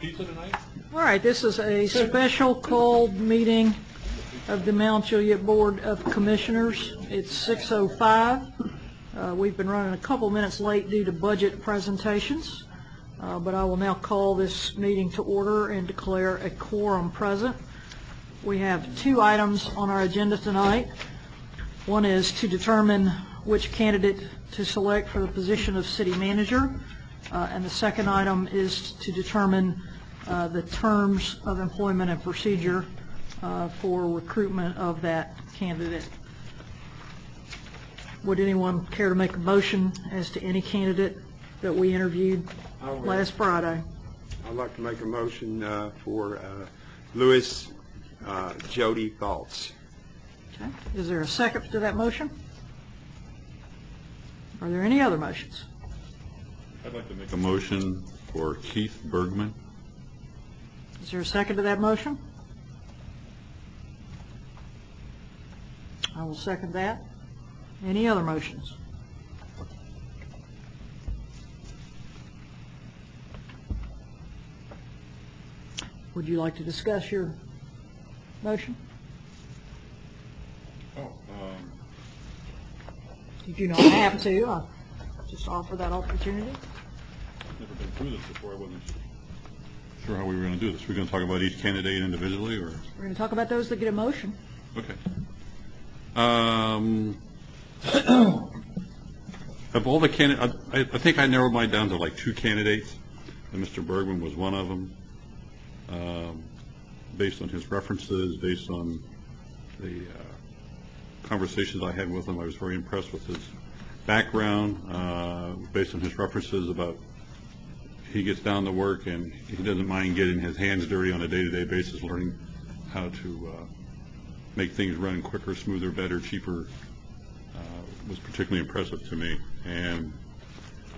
Pizza tonight? All right, this is a special called meeting of the Mt.Juliet Board of Commissioners. It's 6:05. We've been running a couple minutes late due to budget presentations, but I will now call this meeting to order and declare a quorum present. We have two items on our agenda tonight. One is to determine which candidate to select for the position of city manager, and the second item is to determine the terms of employment and procedure for recruitment of that candidate. Would anyone care to make a motion as to any candidate that we interviewed last Friday? I'd like to make a motion for Louis Jody Faltz. Okay. Is there a second to that motion? Are there any other motions? I'd like to make a motion for Keith Bergman. Is there a second to that motion? I will second that. Any other motions? Would you like to discuss your motion? You do not have to. I just offer that opportunity. I've never been through this before. I wasn't sure how we were going to do this. We're going to talk about each candidate individually, or? We're going to talk about those that get a motion. Okay. Of all the candidates, I think I narrowed mine down to like two candidates, and Mr. Bergman was one of them. Based on his references, based on the conversations I had with him, I was very impressed with his background, based on his references about he gets down to work and he doesn't mind getting his hands dirty on a day-to-day basis, learning how to make things run quicker, smoother, better, cheaper, was particularly impressive to me. And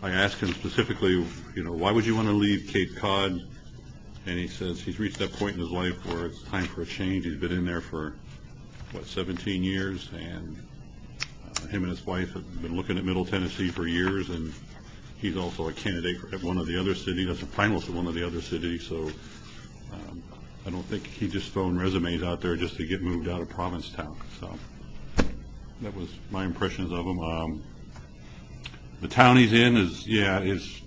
I asked him specifically, why would you want to leave Cape Cod? And he says he's reached that point in his life where it's time for a change. He's been in there for 17 years, and him and his wife have been looking at Middle Tennessee for years, and he's also a candidate at one of the other cities, as a finalist at one of the other cities, so I don't think he just throwing resumes out there just to get moved out of Provincetown. So that was my impressions of him. The town he's in is, his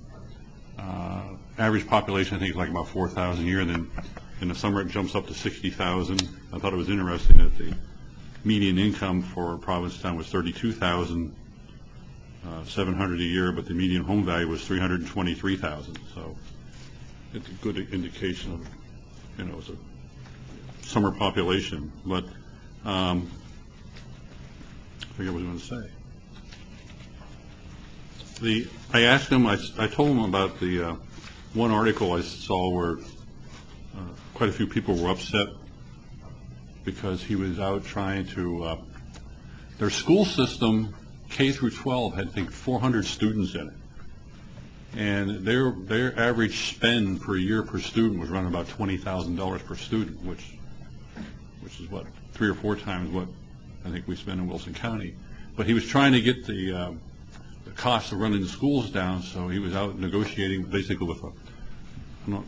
average population I think is like about 4,000 a year, and then in the summer it jumps up to 60,000. I thought it was interesting that the median income for Provincetown was $32,700 a year, but the median home value was $323,000. So it's a good indication of, it's a summer population. But I forget what I was going to say. I asked him. I told him about the one article I saw where quite a few people were upset because he was out trying to, their school system, K through 12, had, I think, 400 students in it. And their average spend per year per student was around about $20,000 per student, which is what, 3 or 4 times what I think we spend in Wilson County. But he was trying to get the cost of running the schools down, so he was out negotiating basically with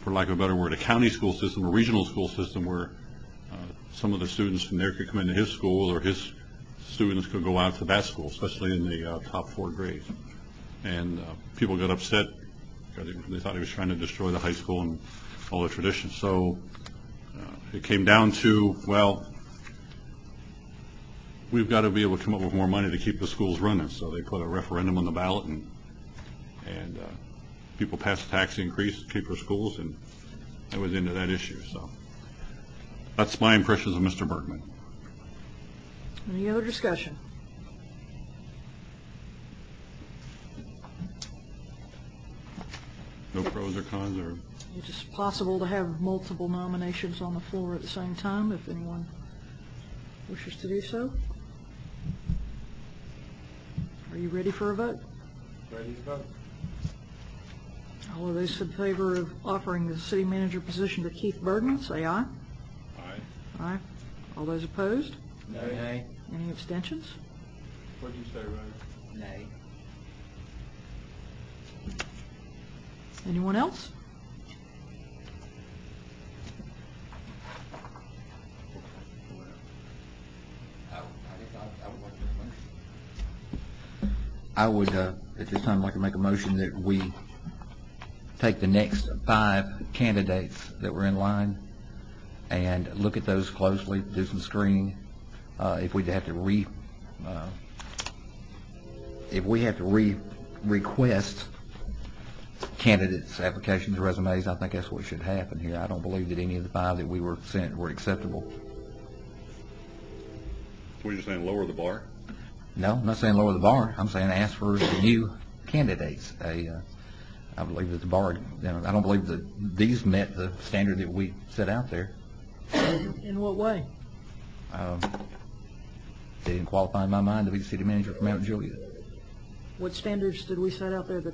for lack of a better word, a county school system, a regional school system where some of the students from there could come into his school, or his students could go out to that school, especially in the top 4 grades. And people got upset because they thought he was trying to destroy the high school and all the traditions. So it came down to, well, we've got to be able to come up with more money to keep the schools running. So they put a referendum on the ballot, and people passed a tax increase to keep our schools, and that was into that issue. So that's my impressions of Mr. Bergman. Any other discussion? No pros or cons, or? It's just possible to have multiple nominations on the floor at the same time if anyone wishes to do so. Are you ready for a vote? Ready to vote. All of those in favor of offering the city manager position to Keith Bergman, say aye. Aye. Aye. All those opposed? Nay. Any abstentions? What did you say, Ray? Nay. Anyone else? I would, at this time, like to make a motion that we take the next 5 candidates that were in line and look at those closely, do some screening. If we have to request candidates' applications, resumes, I think that's what should happen here. I don't believe that any of the 5 that we were sent were acceptable. What are you saying, lower the bar? No, I'm not saying lower the bar. I'm saying ask for new candidates. I believe that the bar, I don't believe that these met the standard that we set out there. In what way? They didn't qualify in my mind to be the city manager for Mt.Juliet. What standards did we set out there that they